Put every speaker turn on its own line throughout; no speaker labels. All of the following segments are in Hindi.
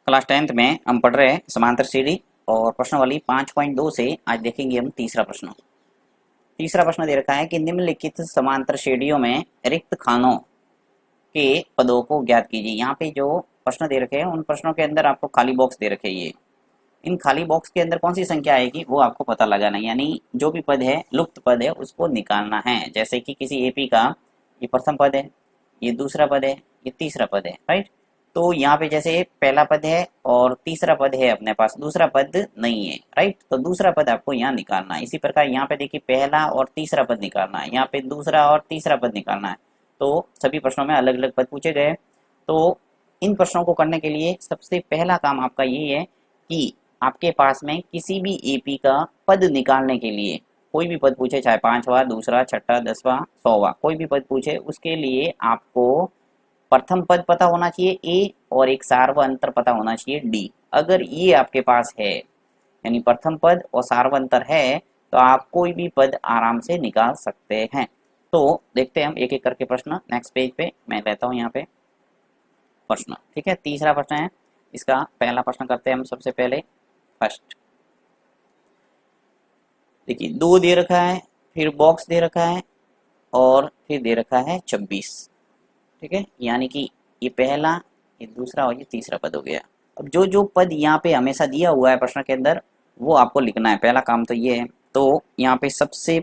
क्लास 10th में हम पढ़ रहे हैं समांतर श्रेणी और प्रश्नावली 5.2 से आज देखेंगे हम तीसरा प्रश्न। तीसरा प्रश्न दे रखा है कि निम्नलिखित समांतर श्रेणियों में रिक्त खानों के पदों को ज्ञात कीजिए। यहाँ पे जो प्रश्न दे रखे हैं उन प्रश्नों के अंदर आपको खाली बॉक्स दे रखे हैं। ये इन खाली बॉक्स के अंदर कौन सी संख्या आएगी वो आपको पता लगाना है, यानी जो भी पद है लुप्त पद है उसको निकालना है। जैसे कि किसी एपी का ये प्रथम पद है, ये दूसरा पद है, ये तीसरा पद है, राइट। तो यहाँ पे जैसे पहला पद है और तीसरा पद है अपने पास, दूसरा पद नहीं है, राइट। तो दूसरा पद आपको यहाँ निकालना है। इसी प्रकार यहाँ पे देखिए पहला और तीसरा पद निकालना है, यहाँ पे दूसरा और तीसरा पद निकालना है। तो सभी प्रश्नों में अलग अलग पद पूछे गए। तो इन प्रश्नों को करने के लिए सबसे पहला काम आपका ये है कि आपके पास में किसी भी एपी का पद निकालने के लिए कोई भी पद पूछे, चाहे 5वां, दूसरा, छठा, 10वां, 100वां, कोई भी पद पूछे, उसके लिए आपको प्रथम पद पता होना चाहिए ए और एक सार्वअंतर पता होना चाहिए डी। अगर ये आपके पास है यानी प्रथम पद और सार्वअंतर है तो आप कोई भी पद आराम से निकाल सकते हैं। तो देखते हैं हम एक एक करके प्रश्न। नेक्स्ट पेज पे मैं लेता हूँ यहाँ पे प्रश्न, ठीक है। तीसरा प्रश्न है, इसका पहला प्रश्न करते हैं हम सबसे पहले। फर्स्ट देखिए 2 दे रखा है, फिर बॉक्स दे रखा है और फिर दे रखा है 26, ठीक है। यानी कि ये पहला, ये दूसरा और ये तीसरा पद हो गया। अब जो जो पद यहाँ पे हमेशा दिया हुआ है प्रश्न के अंदर वो आपको लिखना है। पहला काम तो ये है। तो यहाँ पे सबसे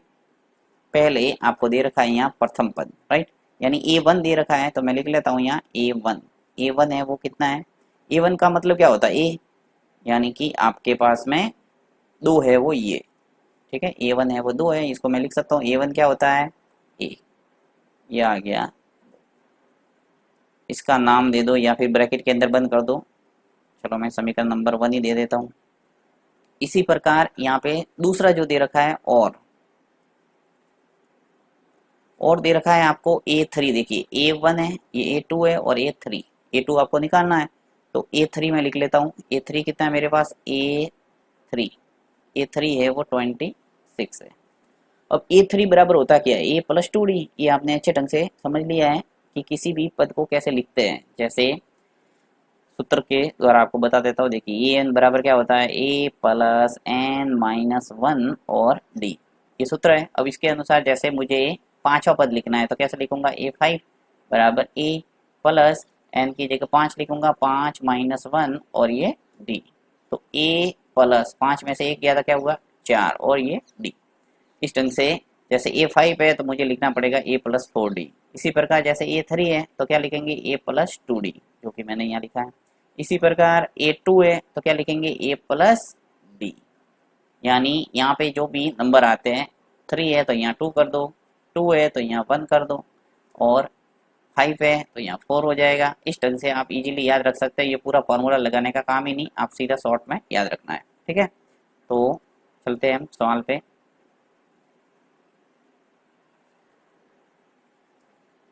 पहले आपको दे रखा है यहाँ प्रथम पद, राइट। यानी A1 दे रखा है तो मैं लिख लेता हूँ यहाँ A1। A1 है वो कितना है, A1 का मतलब क्या होता है A, यानी कि आपके पास में 2 है वो ये, ठीक है। A1 है वो 2 है, इसको मैं लिख सकता हूँ A1 क्या होता है A। ये आ गया, इसका नाम दे दो या फिर ब्रैकेट के अंदर बंद कर दो। चलो मैं समीकरण नंबर 1 ही दे देता हूँ। इसी प्रकार यहाँ पे दूसरा जो दे रखा है और दे रखा है आपको A3। देखिए A1 है, ये A2 है और A3। A2 आपको निकालना है तो A3 मैं लिख लेता हूँ। A3 कितना है मेरे पास A3, A3 है वो 26 है। अब A3 बराबर होता क्या है A प्लस 2D। ये आपने अच्छे ढंग से समझ लिया है कि किसी भी पद को कैसे लिखते हैं। जैसे सूत्र के द्वारा आपको बता देता हूँ। देखिए ए एन बराबर क्या होता है A प्लस एन माइनस 1 और D, ये सूत्र है। अब इसके अनुसार जैसे मुझे 5वां पद लिखना है तो कैसे लिखूंगा A5 बराबर A प्लस एन की जगह 5 लिखूंगा, 5 माइनस 1 और ये D। तो A प्लस 5 में से 1 गया था क्या हुआ 4 और ये D। इस ढंग से जैसे A5 है तो मुझे लिखना पड़ेगा A प्लस 4D। इसी प्रकार जैसे A3 है तो क्या लिखेंगे A प्लस 2D, जो कि मैंने यहाँ लिखा है। इसी प्रकार A2 है तो क्या लिखेंगे A प्लस D। यानी यहाँ पे जो भी नंबर आते हैं, 3 है तो यहाँ 2 कर दो, 2 है तो यहाँ 1 कर दो और 5 है तो यहाँ 4 हो जाएगा। इस ढंग से आप इजीली याद रख सकते हैं। ये पूरा फॉर्मूला लगाने का काम ही नहीं, आप सीधा शॉर्ट में याद रखना है, ठीक है। तो चलते हैं हम सवाल पे।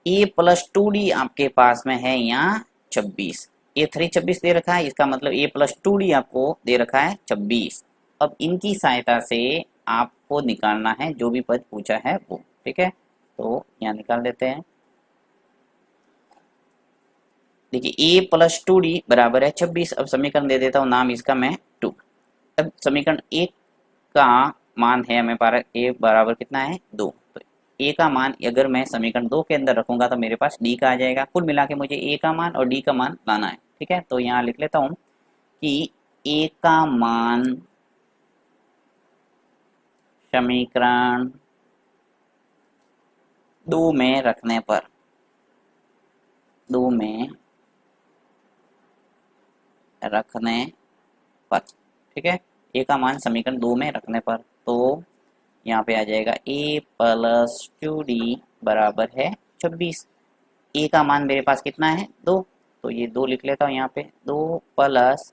ए प्लस 2D आपके पास में है यहाँ 26। A3 26 दे रखा है, इसका मतलब A प्लस 2D आपको दे रखा है 26। अब इनकी सहायता से आपको निकालना है जो भी पद पूछा है वो, ठीक है। तो यहाँ निकाल देते हैं। देखिए A प्लस 2D बराबर है 26। अब समीकरण दे देता हूँ, नाम इसका मैं 2। अब समीकरण 1 का मान है हमें पारा A बराबर कितना है 2। तो A का मान अगर मैं समीकरण 2 के अंदर रखूंगा तो मेरे पास D का आ जाएगा। कुल मिला के मुझे A का मान और D का मान लाना है, ठीक है। तो यहाँ लिख लेता हूँ कि A का मान समीकरण 2 में रखने पर, 2 में रखने पर, ठीक है। A का मान समीकरण 2 में रखने पर तो यहाँ पे आ जाएगा A प्लस 2D बराबर है 26। A का मान मेरे पास कितना है 2, तो ये 2 लिख लेता हूँ यहाँ पे। 2 प्लस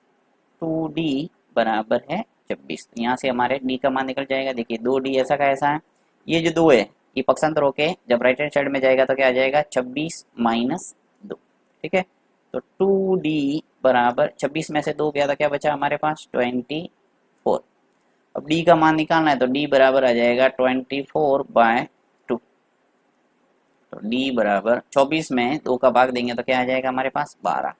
2D बराबर है 26। यहाँ से हमारे D का मान निकल जाएगा। देखिए 2D ऐसा का ऐसा है, ये जो 2 है ये पक्षांतर होके जब राइट हैंड साइड में जाएगा तो क्या आ जाएगा 26 माइनस 2, ठीक है। तो 2D बराबर 26 में से 2 गया तो क्या बचा हमारे पास 24। अब D का मान निकालना है तो D बराबर आ जाएगा 24/2। तो D बराबर 24 में 2 का भाग देंगे तो क्या आ जाएगा हमारे पास 12।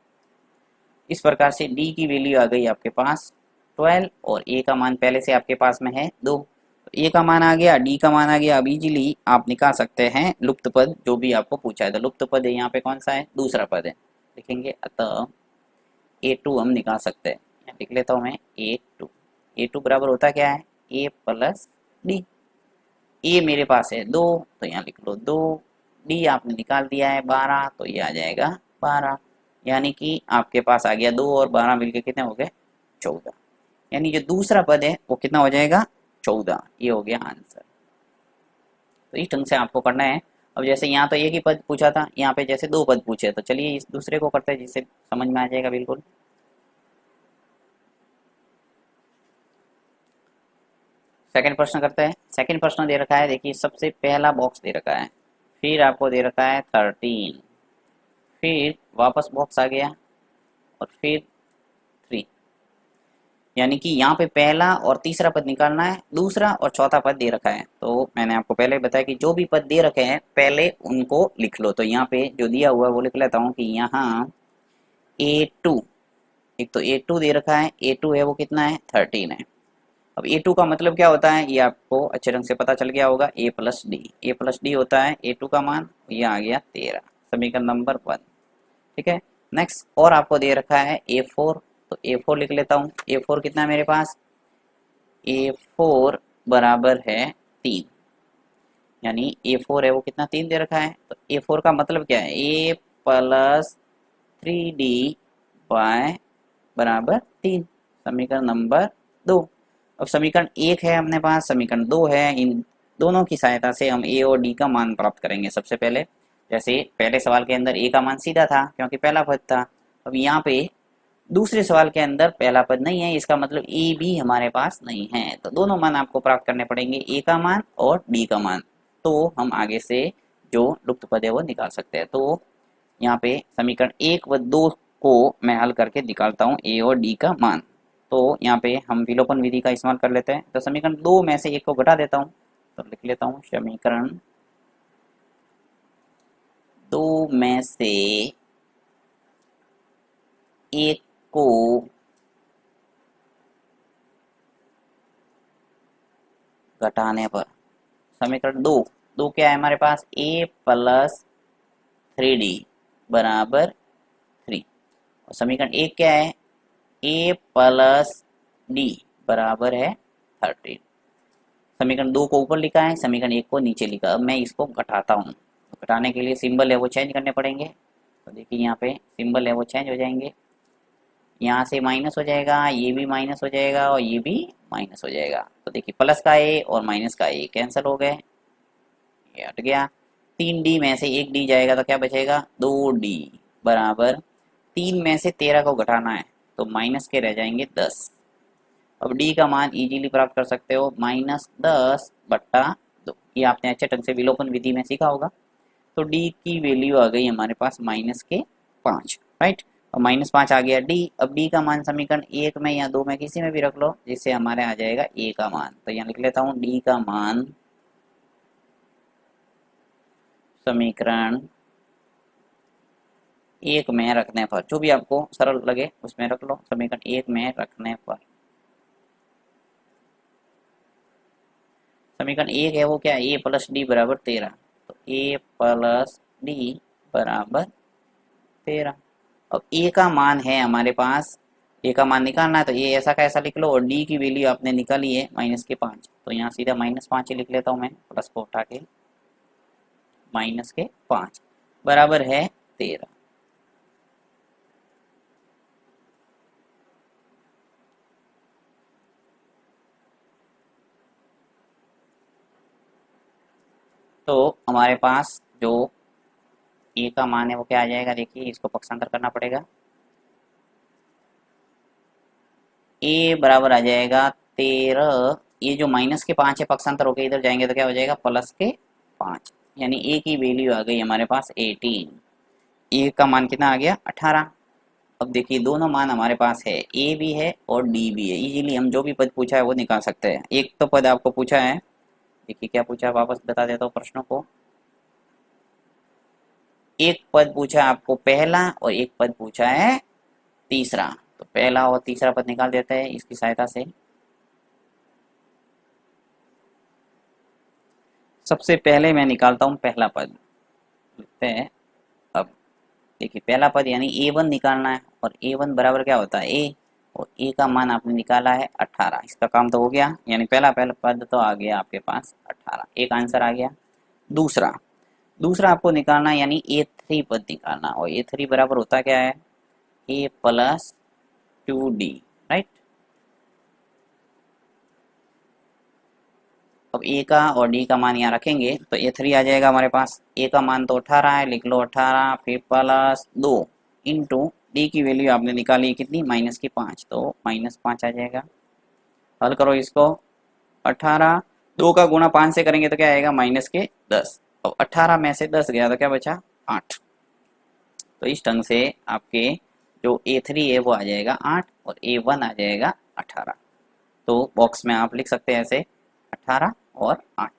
इस प्रकार से डी की वैल्यू आ गई आपके पास 12 और ए का मान पहले से आपके पास में है 2। ए का मान आ गया, डी का मान आ गया। अब इजीली आप निकाल सकते हैं लुप्त पद जो भी आपको पूछा है। तो लुप्त पद है यहाँ पे कौन सा है, दूसरा पद है, लिखेंगे। अतः A2 हम निकाल सकते हैं। यहाँ लिख लेता हूँ मैं A2। A2 बराबर होता क्या है, A प्लस डी। ए मेरे पास है 2 तो यहाँ लिख लो 2, डी आपने निकाल दिया है 12 तो ये आ जाएगा 12। यानी कि आपके पास आ गया 2 और 12 मिलके कितने हो गए, 14। यानी जो दूसरा पद है वो कितना हो जाएगा, 14। ये हो गया आंसर। तो इस ढंग से आपको करना है। अब जैसे यहाँ तो एक ही पद पूछा था, यहाँ पे जैसे 2 पद पूछे, तो चलिए इस दूसरे को करते हैं जिससे समझ में आ जाएगा बिल्कुल। सेकंड प्रश्न करते हैं। सेकंड प्रश्न दे रखा है, देखिए सबसे पहला बॉक्स दे रखा है, फिर आपको दे रखा है 13, फिर वापस बॉक्स आ गया और फिर 3। यानी कि यहाँ पे पहला और तीसरा पद निकालना है, दूसरा और चौथा पद दे रखा है। तो मैंने आपको पहले बताया कि जो भी पद दे रखे हैं पहले उनको लिख लो। तो यहाँ पे जो दिया हुआ है वो लिख लेता हूँ कि यहाँ A2, एक तो A2 दे रखा है, A2 है वो कितना है, 13 है। अब A2 का मतलब क्या होता है ये आपको अच्छे ढंग से पता चल गया होगा, A plus D. A plus D होता है A2 का मान, ये आ गया 13, समीकरण नंबर 1। ठीक है। नेक्स्ट और आपको दे रखा है A4, तो A4 लिख लेता हूँ। A4 कितना है मेरे पास, A4 बराबर है 3। यानी A4 है वो कितना, 3 दे रखा है। तो A4 का मतलब क्या है, A प्लस 3D बाय बराबर 3, समीकरण नंबर 2। अब समीकरण 1 है अपने पास, समीकरण 2 है। इन दोनों की सहायता से हम A और D का मान प्राप्त करेंगे। सबसे पहले जैसे पहले सवाल के अंदर A का मान सीधा था क्योंकि पहला पद था। अब यहाँ पे दूसरे सवाल के अंदर पहला पद नहीं है, इसका मतलब A भी हमारे पास नहीं है। तो दोनों मान आपको प्राप्त करने पड़ेंगे, A का मान और D का मान। तो हम आगे से जो लुप्त पद है वो निकाल सकते हैं। तो यहाँ पे समीकरण 1 व 2 को मैं हल करके निकालता हूँ A और D का मान। तो यहाँ पे हम विलोपन विधि का इस्तेमाल कर लेते हैं। तो समीकरण 2 में से 1 को घटा देता हूँ, तो लिख लेता हूँ समीकरण 2 में से 1 को घटाने पर समीकरण 2, 2 क्या है हमारे पास, A प्लस 3D बराबर 3। और समीकरण 1 क्या है, A प्लस D बराबर है 13। समीकरण 2 को ऊपर लिखा है, समीकरण 1 को नीचे लिखा। अब मैं इसको घटाता हूँ, तो घटाने के लिए सिंबल है वो चेंज करने पड़ेंगे। तो देखिए यहाँ पे सिंबल है वो चेंज हो जाएंगे, यहाँ से माइनस हो जाएगा, ये भी माइनस हो जाएगा और ये भी माइनस हो जाएगा। तो देखिए प्लस का ए और माइनस का ए कैंसिल हो गए, ये हट गया। 3D में से 1D जाएगा तो क्या बचेगा, 2D बराबर 3 में से 13 को घटाना है तो माइनस के रह जाएंगे 10। अब D का मान इजीली प्राप्त कर सकते हो, -10/2। ये आपने अच्छे ढंग से विलोपन विधि में सीखा होगा। तो D की वैल्यू आ गई हमारे पास -5, राइट। और -5 आ गया D। अब D का मान समीकरण 1 में या 2 में किसी में भी रख लो, जिससे हमारे आ जाएगा A का मान। तो यहाँ लिख लेता हूँ D का मान समीकरण 1 में रखने पर, जो भी आपको सरल लगे उसमें रख लो, समीकरण 1 में रखने पर समीकरण 1 है वो क्या है, A प्लस डी बराबर 13। तो A प्लस डी बराबर 13। अब A का मान है हमारे पास, A का मान निकालना है तो ये ऐसा का ऐसा लिख लो, और D की वैल्यू आपने निकाली है -5। तो यहाँ सीधा -5 ही लिख लेता हूँ मैं, प्लस को उठा के -5 बराबर है 13। तो हमारे पास जो A का मान है वो क्या आ जाएगा, देखिए इसको पक्षांतर करना पड़ेगा। A बराबर आ जाएगा 13, ये जो -5 है पक्षांतर होकर इधर जाएंगे तो क्या हो जाएगा, +5। यानी A की वैल्यू आ गई हमारे पास 18। A का मान कितना आ गया, 18। अब देखिए दोनों मान हमारे पास है, A भी है और D भी है। इजीली हम जो भी पद पूछा है वो निकाल सकते हैं। एक तो पद आपको पूछा है, देखिए क्या पूछा है, वापस बता देता हूँ प्रश्नों को। एक पद पूछा है आपको पहला और एक पद पूछा है तीसरा, तो पहला और तीसरा पद निकाल देते हैं इसकी सहायता से। सबसे पहले मैं निकालता हूँ पहला पद, लिखते हैं। अब देखिए पहला पद यानी a1 निकालना है, और a1 बराबर क्या होता है a, और a का मान आपने निकाला है 18। इसका काम तो हो गया, यानी पहला पहला पद तो आ गया आपके पास 18, एक आंसर आ गया। दूसरा, दूसरा आपको निकालना है यानी a3 पद निकालना, और a3 बराबर होता क्या है a प्लस 2d, राइट। अब a का और d का मान यहाँ रखेंगे तो a3 आ जाएगा हमारे पास। a का मान तो 18 है, लिख लो 18, फिर प्लस 2 इंटू डी की वैल्यू आपने निकाली कितनी, माइनस की 5, तो -5 आ जाएगा। हल करो इसको, 18 2 का गुणा 5 से करेंगे तो क्या आएगा -10। अब 18 में से 10 गया तो क्या बचा 8। तो इस ढंग से आपके जो a3 है वो आ जाएगा 8 और a1 आ जाएगा 18। तो बॉक्स में आप लिख सकते हैं ऐसे 18 और 8।